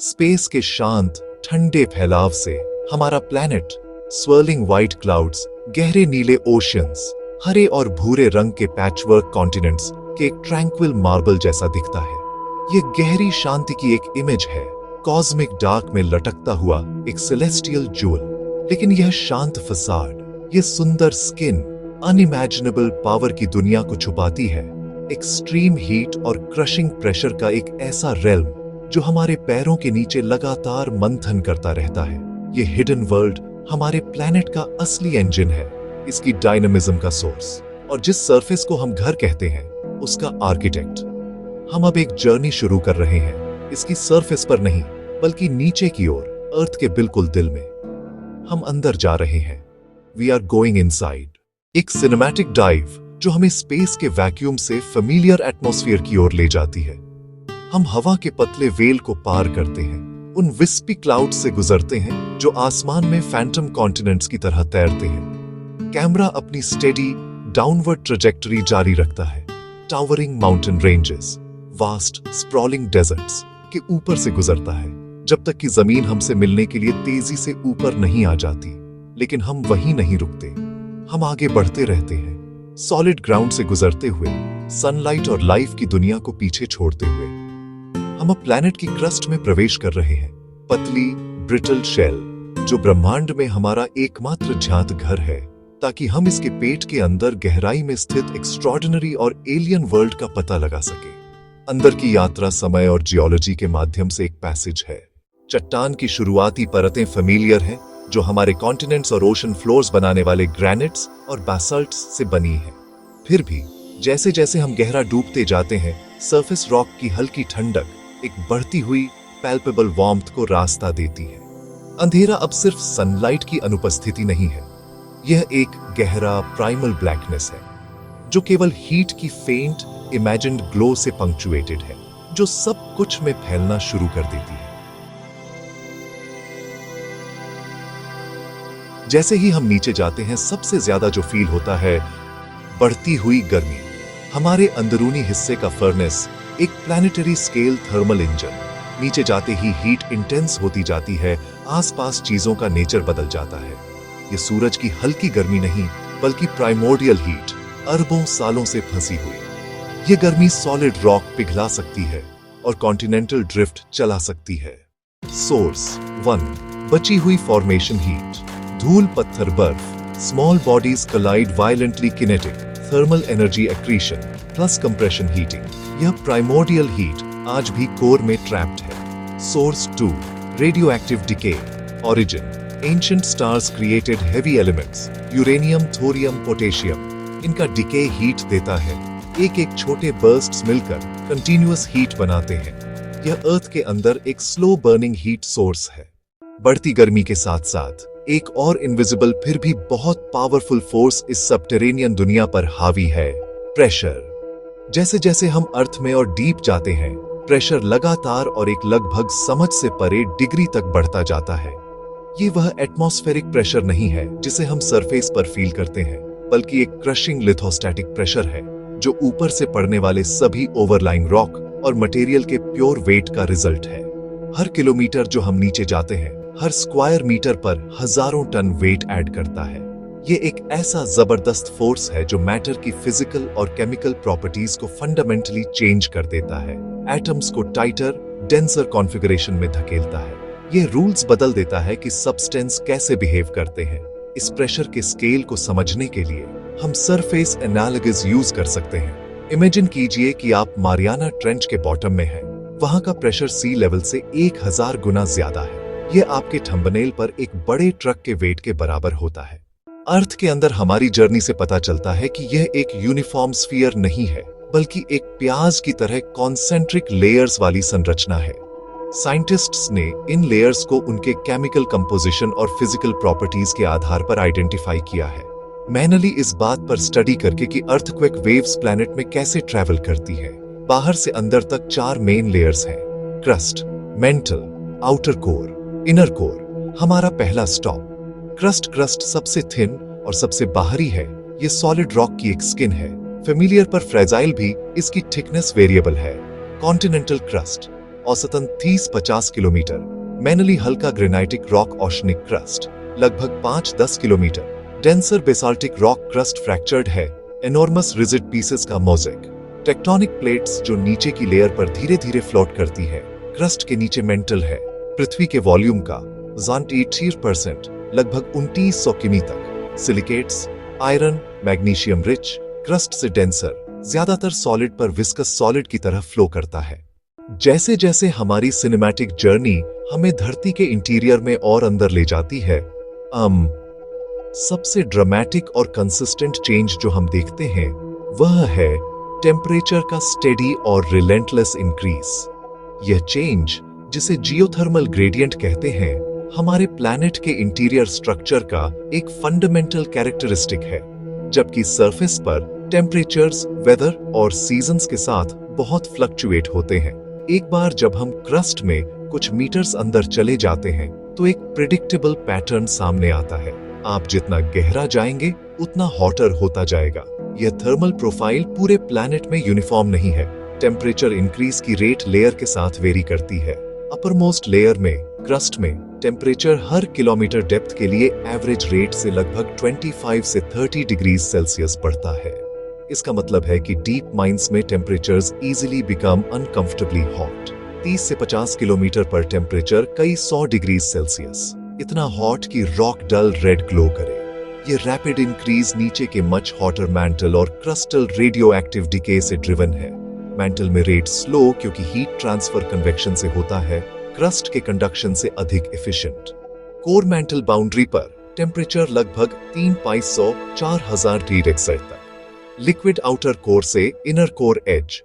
Space के शांत ठंडे फैलाव से हमारा प्लैनेट स्वर्लिंग व्हाइट क्लाउड्स, गहरे नीले ओशियंस, हरे और भूरे रंग के पैचवर्क कॉन्टिनेंट्स के एक ट्रैंक्विल मार्बल जैसा दिखता है। ये गहरी शांति की एक इमेज है, कॉस्मिक डार्क में लटकता हुआ एक सेलेस्टियल ज्यूल। लेकिन यह शांत फसाड, ये सुंदर स्किन अनइमेजिनेबल पावर की दुनिया को छुपाती है। एक्सट्रीम हीट और क्रशिंग प्रेशर का एक ऐसा रेल्म जो हमारे पैरों के नीचे लगातार मंथन करता रहता है। ये हिडन वर्ल्ड हमारे प्लैनेट का असली इंजन है, इसकी डायनामिज्म का सोर्स, और जिस सरफेस को हम घर कहते हैं उसका आर्किटेक्ट। हम अब एक जर्नी शुरू कर रहे हैं, इसकी सरफेस पर नहीं बल्कि नीचे की ओर, अर्थ के बिल्कुल दिल में। हम अंदर जा रहे हैं, वी आर गोइंग इनसाइड। एक सिनेमैटिक डाइव जो हमें स्पेस के वैक्यूम से फेमिलियर एटमॉस्फेयर की ओर ले जाती है। हम हवा के पतले वेल को पार करते हैं, उन विस्पी क्लाउड से गुजरते हैं जो आसमान में फैंटम कॉन्टिनेंट्स की तरह तैरते हैं। कैमरा अपनी स्टेडी डाउनवर्ड ट्रैजेक्टरी जारी रखता है। Towering mountain ranges, vast sprawling deserts के ऊपर से गुजरता है, जब तक कि जमीन हमसे मिलने के लिए तेजी से ऊपर नहीं आ जाती। लेकिन हम वहीं नहीं रुकते, हम आगे बढ़ते रहते हैं, सॉलिड ग्राउंड से गुजरते हुए, सनलाइट और लाइफ की दुनिया को पीछे छोड़ते हुए। हम अब प्लैनेट की क्रस्ट में प्रवेश कर रहे हैं, पतली ब्रिटल शेल जो ब्रह्मांड में हमारा एकमात्र ज्ञात घर है, ताकि हम इसके पेट के अंदर गहराई में स्थित एक्स्ट्रॉर्डिनरी और एलियन वर्ल्ड का पता लगा सके। अंदर की यात्रा समय और जियोलॉजी के माध्यम से एक पैसेज है। चट्टान की शुरुआती परतें फेमिलियर हैं, जो हमारे कॉन्टिनेंट्स और ओशन फ्लोर्स बनाने वाले ग्रेनाइट्स और बासल्ट्स से बनी है। फिर भी जैसे जैसे हम गहरा डूबते जाते हैं, सरफेस रॉक की हल्की ठंडक एक बढ़ती हुई पैल्पेबल वार्मथ को रास्ता देती है। अंधेरा अब सिर्फ सनलाइट की अनुपस्थिति नहीं है, यह एक गहरा प्राइमल ब्लैकनेस है जो केवल हीट की फेंट इमेजिन्ड ग्लो से पंक्चुएटेड है, जो सब कुछ में फैलना शुरू कर देती है। जैसे ही हम नीचे जाते हैं, सबसे ज्यादा जो फील होता है बढ़ती हुई गर्मी। हमारे अंदरूनी हिस्से का फर्नेस एक प्लैनेटरी स्केल थर्मल इंजन। नीचे जाते ही हीट इंटेंस होती जाती है, आसपास चीजों का नेचर बदल जाता है। ये सूरज की हल्की गर्मी नहीं बल्कि प्राइमोर्डियल हीट, अरबों सालों से फंसी हुई। ये गर्मी सॉलिड रॉक पिघला सकती है और कॉन्टिनेंटल ड्रिफ्ट चला सकती है। सोर्स 1, बची हुई फॉर्मेशन हीट, धूल पत्थर बर्फ, small bodies collide violently, kinetic thermal energy accretion plus compression heating. यह प्राइमोर्डियल हीट आज भी कोर में ट्रैप्ड है। Source 2, radioactive decay, origin ancient stars created heavy elements, uranium, thorium, potassium. इनका डिके हीट देता है, एक एक छोटे बर्स्ट्स मिलकर कंटिन्यूअस हीट बनाते हैं। यह अर्थ के अंदर एक स्लो बर्निंग हीट सोर्स है। बढ़ती गर्मी के साथ साथ एक और इनविजिबल फिर भी बहुत पावरफुल फोर्स इस सबटेरेनियन दुनिया पर हावी है, प्रेशर। जैसे जैसे हम अर्थ में और डीप जाते हैं, प्रेशर लगातार और एक लगभग समझ से परे डिग्री तक बढ़ता जाता है। ये वह एटमॉस्फेरिक प्रेशर नहीं है जिसे हम सरफेस पर फील करते हैं, बल्कि एक क्रशिंग लिथोस्टैटिक प्रेशर है जो ऊपर से पड़ने वाले सभी ओवरलाइंग रॉक और मटेरियल के प्योर वेट का रिजल्ट है। हर किलोमीटर जो हम नीचे जाते हैं, हर स्क्वायर मीटर पर हजारों टन वेट ऐड करता है। ये एक ऐसा जबरदस्त फोर्स है जो मैटर की फिजिकल और केमिकल प्रॉपर्टीज को फंडामेंटली चेंज कर देता है, एटम्स को टाइटर, डेंसर कॉन्फ़िगरेशन में धकेलता है। ये रूल्स बदल देता है कि सब्सटेंस कैसे बिहेव करते हैं। इस प्रेशर के स्केल को समझने के लिए हम सरफेस एनालॉगीज यूज कर सकते हैं। इमेजिन कीजिए कि आप मारियाना ट्रेंच के बॉटम में हैं। वहां का प्रेशर सी लेवल से 1000 गुना ज्यादा है। यह आपके थंबनेल पर एक बड़े ट्रक के वेट के बराबर होता है। अर्थ के अंदर हमारी जर्नी से पता चलता है कि यह एक यूनिफॉर्म स्फीयर नहीं है, बल्कि एक प्याज की तरह कॉन्सेंट्रिक लेयर्स वाली संरचना है। साइंटिस्ट्स ने इन लेयर्स को उनके केमिकल कंपोजिशन और फिजिकल प्रॉपर्टीज के आधार पर आइडेंटिफाई किया है, मैनली इस बात पर स्टडी करके कि अर्थक्वेक वेव्स प्लैनेट में कैसे ट्रैवल करती है। बाहर से अंदर तक 4 मेन लेयर्स हैं, crust, mental, outer core, inner core. हमारा पहला स्टॉप क्रस्ट सबसे थिन और सबसे बाहरी है। ये सॉलिड रॉक की एक स्किन है, फेमिलियर पर फ्रेजाइल भी, इसकी थिकनेस वेरिएबल है। कॉन्टिनेंटल क्रस्ट औसतन 30-50 किलोमीटर। मैनली हल्का ग्रेनाइटिक रॉक ओशनिक क्रस्ट लगभग 5-10 kilometre. Denser basaltic rock crust fractured है, एनॉर्मस रिजिड पीसेस का मोज़ेक। टेक्टोनिक प्लेट्स जो नीचे की लेयर पर धीरे धीरे फ्लोट करती है। क्रस्ट के नीचे मेंटल है, पृथ्वी के वॉल्यूम का 80% लगभग 2900 किमी तक। Silicates, iron, magnesium rich, crust से डेंसर, ज्यादातर सॉलिड पर विस्कस सॉलिड की तरह फ्लो करता है। जैसे जैसे हमारी सिनेमैटिक जर्नी हमें धरती के इंटीरियर में और अंदर ले जाती है, सबसे ड्रामेटिक और कंसिस्टेंट चेंज जो हम देखते हैं वह है टेम्परेचर का स्टेडी और रिलेंटलेस इंक्रीज। यह चेंज, जिसे जियोथर्मल ग्रेडियंट कहते हैं, हमारे प्लैनेट के इंटीरियर स्ट्रक्चर का एक फंडामेंटल कैरेक्टरिस्टिक है। जबकि सरफेस पर टेम्परेचर्स, वेदर और सीजन्स के साथ बहुत फ्लक्चुएट होते हैं। एक बार जब हम क्रस्ट में कुछ मीटर्स अंदर चले जाते हैं तो एक प्रिडिक्टेबल पैटर्न सामने आता है। आप जितना गहरा जाएंगे उतना हॉटर होता जाएगा। यह थर्मल प्रोफाइल पूरे प्लैनेट में यूनिफॉर्म नहीं है। टेम्परेचर इंक्रीज की रेट लेयर के साथ वेरी करती है। अपर मोस्ट लेयर में, क्रस्ट में, टेम्परेचर हर किलोमीटर डेप्थ के लिए एवरेज रेट से लगभग 25 से 30 डिग्री सेल्सियस बढ़ता है। इसका मतलब है कि डीप माइंस में temperatures easily become uncomfortably hot. 30 से 50 किलोमीटर पर टेम्परेचर कई 100 डिग्री सेल्सियस, इतना हॉट कि रॉक डल रेड ग्लो करे। ये रैपिड इंक्रीज नीचे के मच हॉटर मैंटल और क्रस्टल रेडियो एक्टिव डिके से ड्रिवन है। मैंटल में रेट स्लो क्योंकि हीट ट्रांसफर कन्वेक्शन से होता है, क्रस्ट के कंडक्शन से अधिक एफिशिएंट। कोर मैंटल बाउंड्री पर टेम्परेचर लगभग 3500-4000 डिग्री तक। लिक्विड आउटर कोर से इनर कोर एज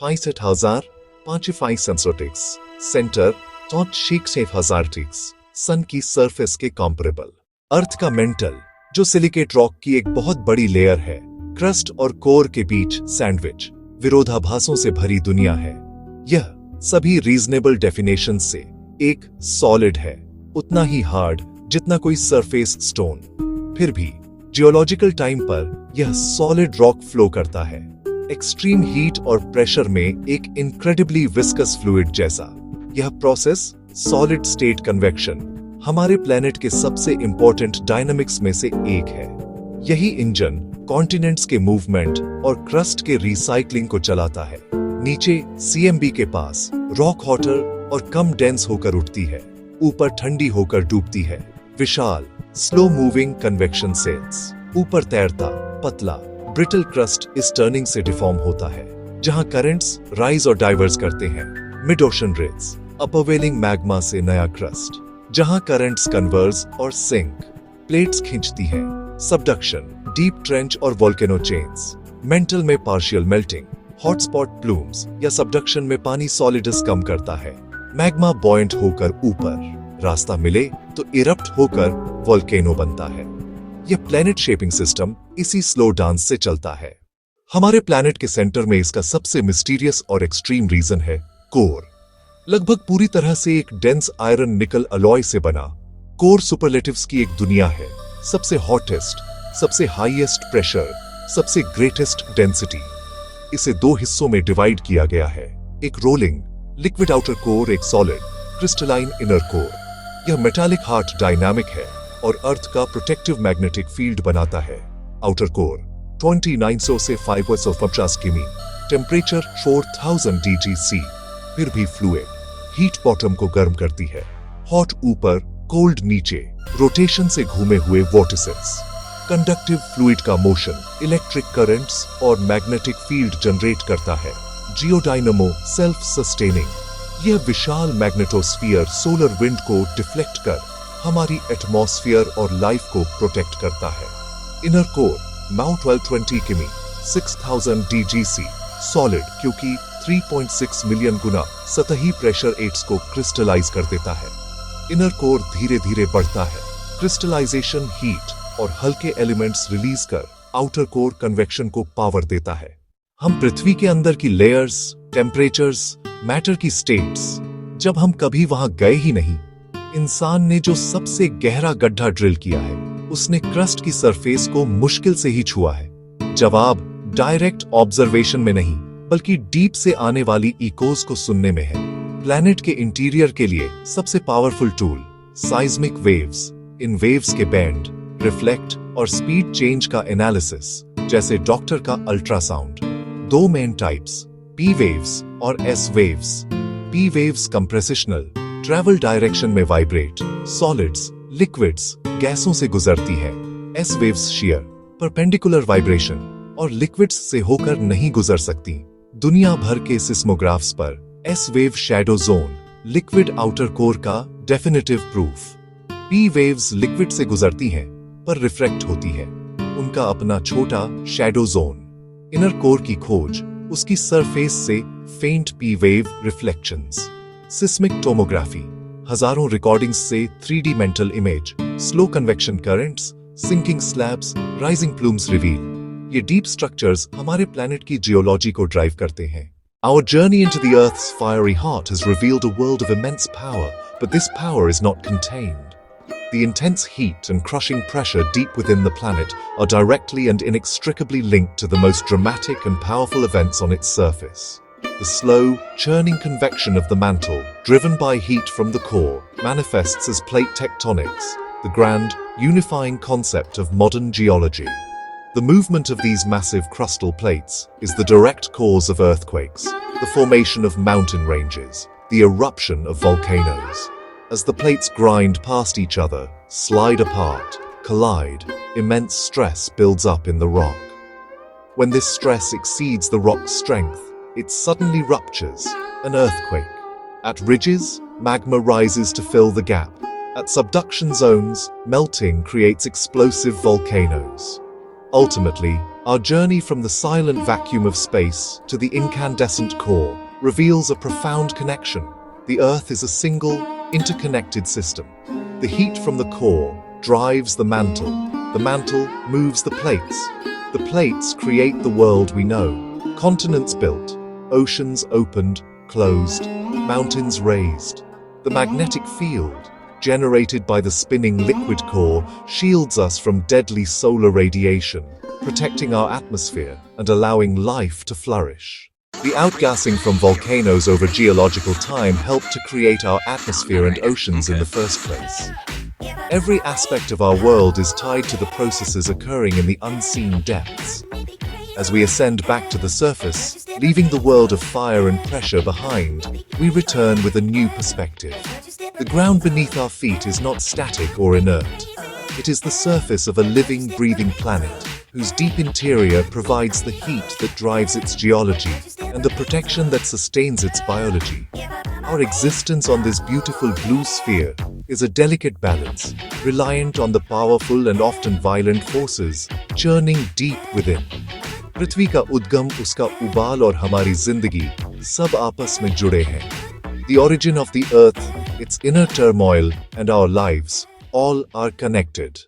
65,000 सेंसोटिक्स, सेंटर 66,000 सन की सरफेस के कंपैरेबल। अर्थ का मेंटल, जो सिलिकेट रॉक की एक बहुत बड़ी लेयर है, क्रस्ट और कोर के बीच सैंडविच, विरोधाभासों से भरी दुनिया है। यह सभी रीजनेबल डेफिनेशन से एक सॉलिड है, उतना ही हार्ड जितना कोई सरफेस स्टोन। फिर भी जियोलॉजिकल टाइम पर यह सॉलिड रॉक फ्लो करता है, एक्सट्रीम हीट और प्रेशर में एक इनक्रेडिबली विस्कस फ्लूइड जैसा। यह प्रोसेस, सॉलिड स्टेट कन्वेक्शन, हमारे प्लेनेट के सबसे इंपॉर्टेंट डायनामिक्स में से एक है। यही इंजन कॉन्टिनेंट्स के मूवमेंट और क्रस्ट के रिसाइकलिंग को चलाता है। नीचे सीएमबी के पास रॉक हॉटर और कम डेंस होकर उठती है, ऊपर ठंडी होकर डूबती है। विशाल स्लो मूविंग कन्वेक्शन सेल्स, ऊपर तैरता पतला ब्रिटल क्रस्ट इस टर्निंग से डिफॉर्म होता है, जहां करंट्स राइज और डाइवर्स करते हैं। मिड ओशन रिज, अपरवेलिंग मैग्मा से नया क्रस्ट, जहां करंट्स कन्वर्ज और सिंक, प्लेट्स खींचती हैं। सबडक्शन, डीप ट्रेंच और वोल्केनो चेन्स। मेंटल में पार्शियल मेल्टिंग, हॉटस्पॉट प्लूम्स या सबडक्शन में पानी सॉलिडस कम करता है। मैग्मा बॉयंट होकर ऊपर, रास्ता मिले तो इरप्ट होकर वोल्केनो बनता है। यह प्लैनेट शेपिंग सिस्टम इसी स्लो डांस से चलता है। हमारे प्लैनेट के सेंटर में इसका सबसे मिस्टीरियस और एक्सट्रीम रीजन है कोर। लगभग पूरी तरह से एक डेंस आयरन निकल अलॉय से बना कोर सुपरलेटिव्स की एक दुनिया है। सबसे हॉटेस्ट, सबसे हाईएस्ट प्रेशर, सबसे ग्रेटेस्ट डेंसिटी। इसे दो हिस्सों में डिवाइड किया गया है, एक रोलिंग लिक्विड आउटर कोर, एक सॉलिड क्रिस्टलाइन इनर कोर। यह मेटालिक हार्ट डायनामिक है और अर्थ का प्रोटेक्टिव मैग्नेटिक फील्ड बनाता है। आउटर कोर 2900 से 550 किमी, टेम्परेचर 4000 DGC, फिर भी फ्लूइड, हीट बॉटम को गर्म करती है। हॉट ऊपर, कोल्ड नीचे, रोटेशन से घूमे हुए वोर्टिसेस। कंडक्टिव फ्लूइड का मोशन इलेक्ट्रिक करंट्स और मैग्नेटिक फील्ड जनरेट करता है। जियोडायनमो सेल्फ सस्टेनिंग। यह विशाल मैग्नेटोस्फीयर सोलर विंड को डिफ्लेक्ट कर हमारी एटमॉस्फेयर और लाइफ को प्रोटेक्ट करता है। इनर कोर Mount 1220 किमी, 6000 DGC, सॉलिड क्योंकि 3.6 मिलियन गुना सतही प्रेशर एट्स को क्रिस्टलाइज कर देता है। इनर कोर धीरे धीरे बढ़ता है, क्रिस्टलाइजेशन हीट और हल्के एलिमेंट्स रिलीज कर आउटर कोर कन्वेक्शन को पावर देता है। हम पृथ्वी के अंदर की लेयर्स, टेम्परेचर्स, मैटर की स्टेट्स, जब हम कभी वहां गए ही नहीं। इंसान ने जो सबसे गहरा गड्ढा ड्रिल किया है, उसने क्रस्ट की सरफेस को मुश्किल से ही छुआ है। जवाब डायरेक्ट ऑब्जर्वेशन में नहीं, बल्कि डीप से आने वाली इकोज को सुनने में है। प्लैनेट के इंटीरियर के लिए सबसे पावरफुल टूल साइज्मिक वेव्स। इन वेव्स के बैंड, रिफ्लेक्ट और स्पीड चेंज का एनालिसिस, जैसे डॉक्टर का अल्ट्रासाउंड। दो मेन टाइप्स, पी वेव्स और S waves. P waves compressional, travel direction में वाइब्रेट, सॉलिड्स, लिक्विड्स, गैसों से गुजरती है। S waves shear, perpendicular vibration और लिक्विड्स से होकर नहीं गुजर सकती। दुनिया भर के सिस्मोग्राफ्स पर S wave shadow zone, liquid outer core का definitive proof. P waves liquid से गुजरती हैं पर रिफ्रैक्ट होती है। उनका अपना छोटा शैडो जोन। इनर कोर की खोज, उसकी सरफेस से faint P wave reflections. Seismic tomography, हजारों रिकॉर्डिंग्स से 3D mantle image, slow convection currents, sinking slabs, rising plumes reveal. ये डीप स्ट्रक्चर्स हमारे प्लैनेट की जियोलॉजी को ड्राइव करते हैं। Our journey into the Earth's fiery heart has revealed a world of immense power, but this power is not contained. The intense heat and crushing pressure deep within the planet are directly and inextricably linked to the most dramatic and powerful events on its surface. The slow, churning convection of the mantle, driven by heat from the core, manifests as plate tectonics, the grand, unifying concept of modern geology. The movement of these massive crustal plates is the direct cause of earthquakes, the formation of mountain ranges, the eruption of volcanoes. As the plates grind past each other, slide apart, collide, immense stress builds up in the rock. When this stress exceeds the rock's strength, it suddenly ruptures, an earthquake. At ridges, magma rises to fill the gap. At subduction zones, melting creates explosive volcanoes. Ultimately, our journey from the silent vacuum of space to the incandescent core reveals a profound connection. The Earth is a single, interconnected system. The heat from the core drives the mantle moves the plates. The plates create the world we know. Continents built, oceans opened, closed, mountains raised. The magnetic field, generated by the spinning liquid core, shields us from deadly solar radiation, protecting our atmosphere and allowing life to flourish. The outgassing from volcanoes over geological time helped to create our atmosphere and oceans in the first place. Every aspect of our world is tied to the processes occurring in the unseen depths. As we ascend back to the surface, leaving the world of fire and pressure behind, we return with a new perspective. The ground beneath our feet is not static or inert. It is the surface of a living, breathing planet, whose deep interior provides the heat that drives its geology and the protection that sustains its biology. Our existence on this beautiful blue sphere is a delicate balance, reliant on the powerful and often violent forces churning deep within. पृथ्वी का उद्गम, उसका उबाल और हमारी जिंदगी सब आपस में जुड़े हैं. The origin of the earth, its inner turmoil, and our lives all are connected.